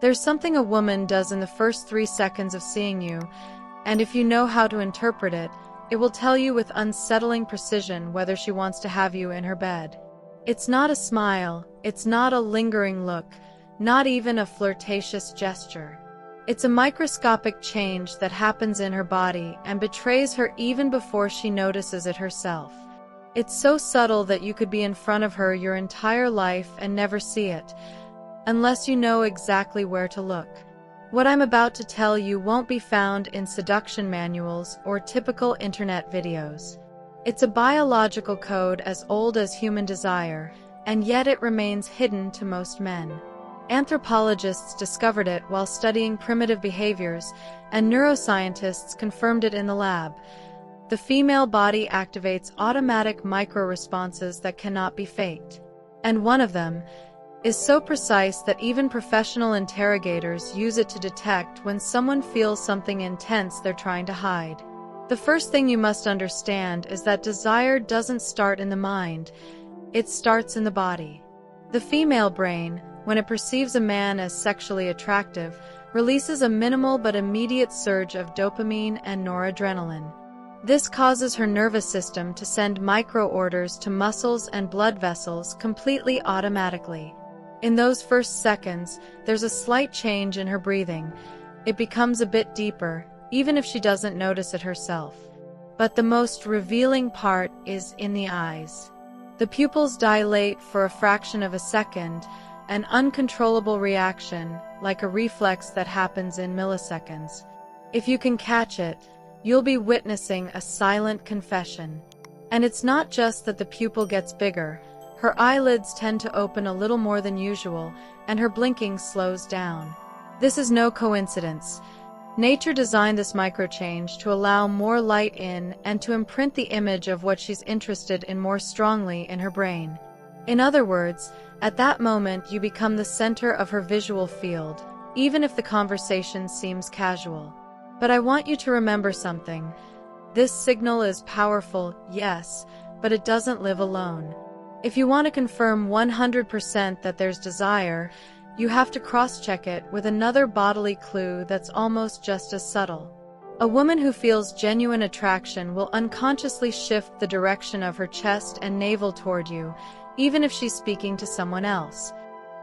There's something a woman does in the first 3 seconds of seeing you, and if you know how to interpret it, it will tell you with unsettling precision whether she wants to have you in her bed. It's not a smile, it's not a lingering look, not even a flirtatious gesture. It's a microscopic change that happens in her body and betrays her even before she notices it herself. It's so subtle that you could be in front of her your entire life and never see it, unless you know exactly where to look. What I'm about to tell you won't be found in seduction manuals or typical internet videos. It's a biological code as old as human desire, and yet it remains hidden to most men. Anthropologists discovered it while studying primitive behaviors, and neuroscientists confirmed it in the lab. The female body activates automatic micro-responses that cannot be faked. And one of them is so precise that even professional interrogators use it to detect when someone feels something intense they're trying to hide. The first thing you must understand is that desire doesn't start in the mind, it starts in the body. The female brain, when it perceives a man as sexually attractive, releases a minimal but immediate surge of dopamine and noradrenaline. This causes her nervous system to send micro-orders to muscles and blood vessels completely automatically. In those first seconds, there's a slight change in her breathing. It becomes a bit deeper, even if she doesn't notice it herself. But the most revealing part is in the eyes. The pupils dilate for a fraction of a second, an uncontrollable reaction, like a reflex that happens in milliseconds. If you can catch it, you'll be witnessing a silent confession. And it's not just that the pupil gets bigger. Her eyelids tend to open a little more than usual, and her blinking slows down. This is no coincidence. Nature designed this microchange to allow more light in and to imprint the image of what she's interested in more strongly in her brain. In other words, at that moment you become the center of her visual field, even if the conversation seems casual. But I want you to remember something. This signal is powerful, yes, but it doesn't live alone. If you want to confirm 100% that there's desire, you have to cross-check it with another bodily clue that's almost just as subtle. A woman who feels genuine attraction will unconsciously shift the direction of her chest and navel toward you, even if she's speaking to someone else.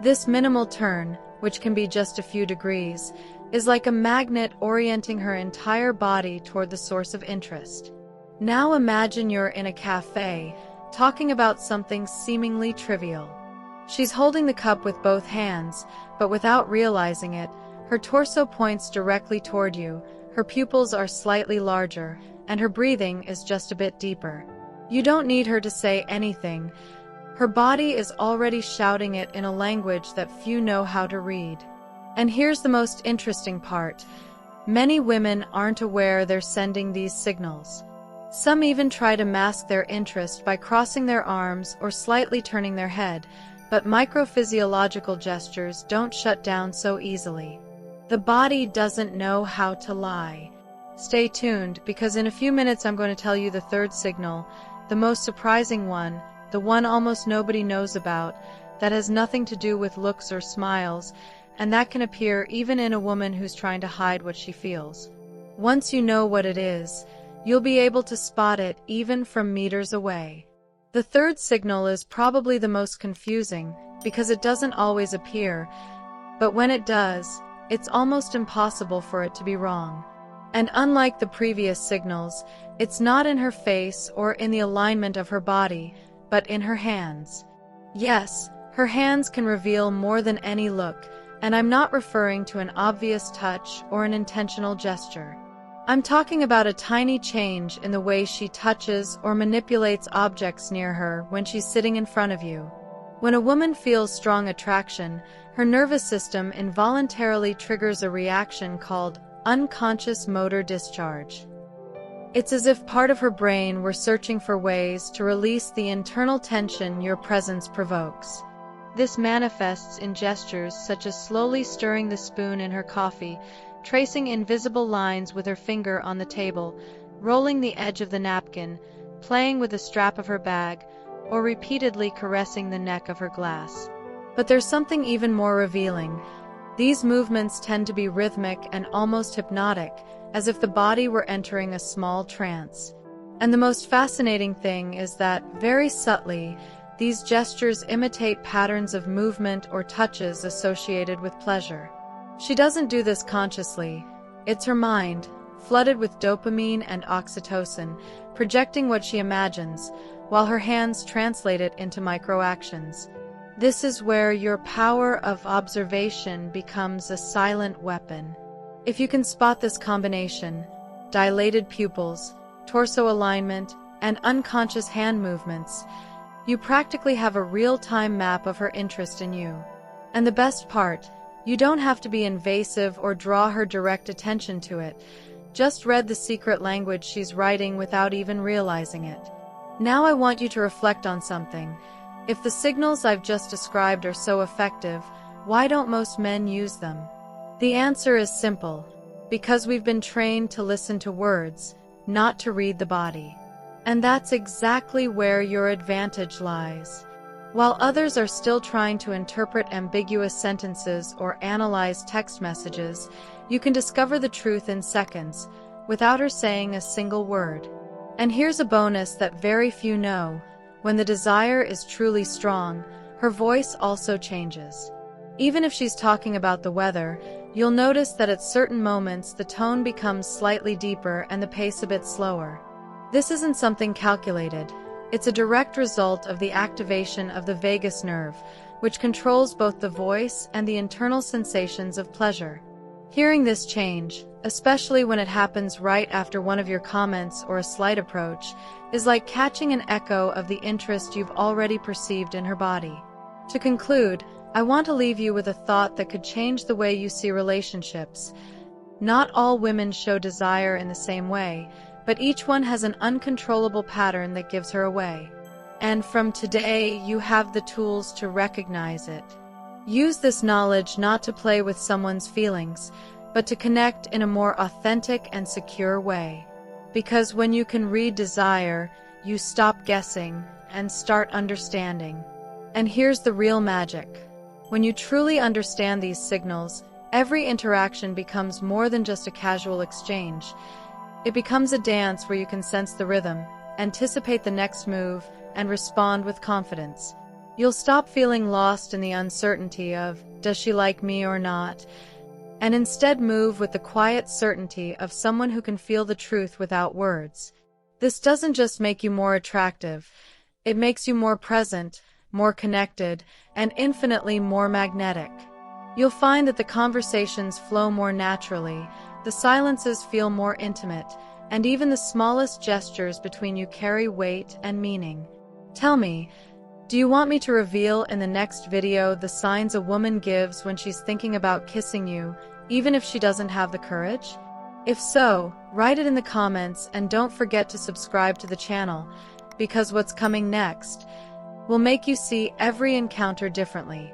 This minimal turn, which can be just a few degrees, is like a magnet orienting her entire body toward the source of interest. Now imagine you're in a cafe, talking about something seemingly trivial. She's holding the cup with both hands, but without realizing it, her torso points directly toward you, her pupils are slightly larger, and her breathing is just a bit deeper. You don't need her to say anything. Her body is already shouting it in a language that few know how to read. And here's the most interesting part. Many women aren't aware they're sending these signals. Some even try to mask their interest by crossing their arms or slightly turning their head, but microphysiological gestures don't shut down so easily. The body doesn't know how to lie. Stay tuned, because in a few minutes I'm going to tell you the third signal, the most surprising one, the one almost nobody knows about, that has nothing to do with looks or smiles, and that can appear even in a woman who's trying to hide what she feels. Once you know what it is, you'll be able to spot it even from meters away. The third signal is probably the most confusing because it doesn't always appear, but when it does, it's almost impossible for it to be wrong. And unlike the previous signals, it's not in her face or in the alignment of her body, but in her hands. Yes, her hands can reveal more than any look, and I'm not referring to an obvious touch or an intentional gesture. I'm talking about a tiny change in the way she touches or manipulates objects near her when she's sitting in front of you. When a woman feels strong attraction, her nervous system involuntarily triggers a reaction called unconscious motor discharge. It's as if part of her brain were searching for ways to release the internal tension your presence provokes. This manifests in gestures such as slowly stirring the spoon in her coffee, tracing invisible lines with her finger on the table, rolling the edge of the napkin, playing with the strap of her bag, or repeatedly caressing the neck of her glass. But there's something even more revealing. These movements tend to be rhythmic and almost hypnotic, as if the body were entering a small trance. And the most fascinating thing is that, very subtly, these gestures imitate patterns of movement or touches associated with pleasure. She doesn't do this consciously. It's her mind, flooded with dopamine and oxytocin, projecting what she imagines, while her hands translate it into micro-actions. This is where your power of observation becomes a silent weapon. If you can spot this combination, dilated pupils, torso alignment, and unconscious hand movements, you practically have a real-time map of her interest in you. And the best part, you don't have to be invasive or draw her direct attention to it. Just read the secret language she's writing without even realizing it. Now I want you to reflect on something. If the signals I've just described are so effective, why don't most men use them? The answer is simple. Because we've been trained to listen to words, not to read the body. And that's exactly where your advantage lies. While others are still trying to interpret ambiguous sentences or analyze text messages, you can discover the truth in seconds, without her saying a single word. And here's a bonus that very few know. When the desire is truly strong, her voice also changes. Even if she's talking about the weather, you'll notice that at certain moments the tone becomes slightly deeper and the pace a bit slower. This isn't something calculated. It's a direct result of the activation of the vagus nerve, which controls both the voice and the internal sensations of pleasure. Hearing this change, especially when it happens right after one of your comments or a slight approach, is like catching an echo of the interest you've already perceived in her body. To conclude, I want to leave you with a thought that could change the way you see relationships. Not all women show desire in the same way, but each one has an uncontrollable pattern that gives her away. And from today, you have the tools to recognize it. Use this knowledge not to play with someone's feelings, but to connect in a more authentic and secure way. Because when you can read desire, you stop guessing and start understanding. And here's the real magic. When you truly understand these signals, every interaction becomes more than just a casual exchange. It becomes a dance where you can sense the rhythm, anticipate the next move, and respond with confidence. You'll stop feeling lost in the uncertainty of, does she like me or not? And instead move with the quiet certainty of someone who can feel the truth without words. This doesn't just make you more attractive, it makes you more present, more connected, and infinitely more magnetic. You'll find that the conversations flow more naturally, the silences feel more intimate, and even the smallest gestures between you carry weight and meaning. Tell me, do you want me to reveal in the next video the signs a woman gives when she's thinking about kissing you, even if she doesn't have the courage? If so, write it in the comments and don't forget to subscribe to the channel, because what's coming next will make you see every encounter differently.